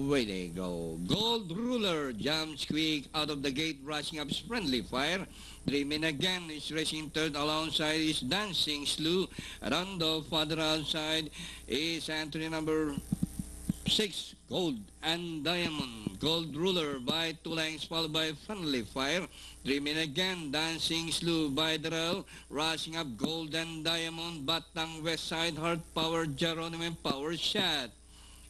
Way they go. Gold Ruler jumps quick out of the gate, rushing up Friendly Fire. Dreaming again is racing third alongside is Dancing Slew. Around the further outside is entry number 6, Gold and Diamond. Gold Ruler by 2 lengths, followed by Friendly Fire. Dreaming again, Dancing Slew by the rail. Rushing up Gold and Diamond, Batang West Side, Heart Power, Geronimo, Power Shot.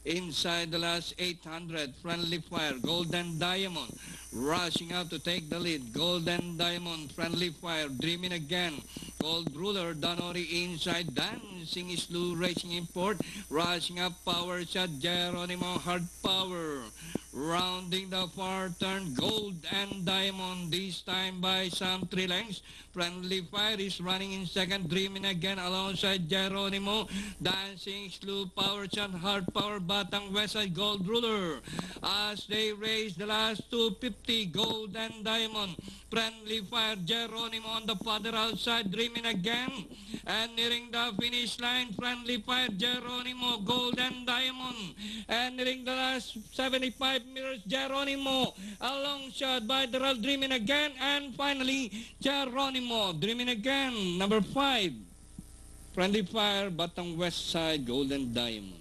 Inside the last 800, Friendly Fire, Golden Diamond, rushing out to take the lead. Golden Diamond, Friendly Fire, Dreaming again. Gold Ruler, Danori inside, Dancing Slew, Racing Import, rushing up Power Shot, Geronimo, Hard Power. Rounding the far turn, Gold and Diamond, this time by some 3 lengths. Friendly Fire is running in second, Dreaming again alongside Geronimo. Dancing Slew, Power Shot, Hard Power, Batang Westside, Gold Ruler. As they race the last 250, Gold and Diamond. Friendly Fire, Geronimo on the further outside, Dreaming again. And nearing the finish line, Friendly Fire, Geronimo, Gold and Diamond. And nearing the last 75 meters, Geronimo, a long shot by the rail, Dreaming again. And finally, Geronimo, Dreaming again. Number 5, Friendly Fire, Batang West Side, Golden Diamond.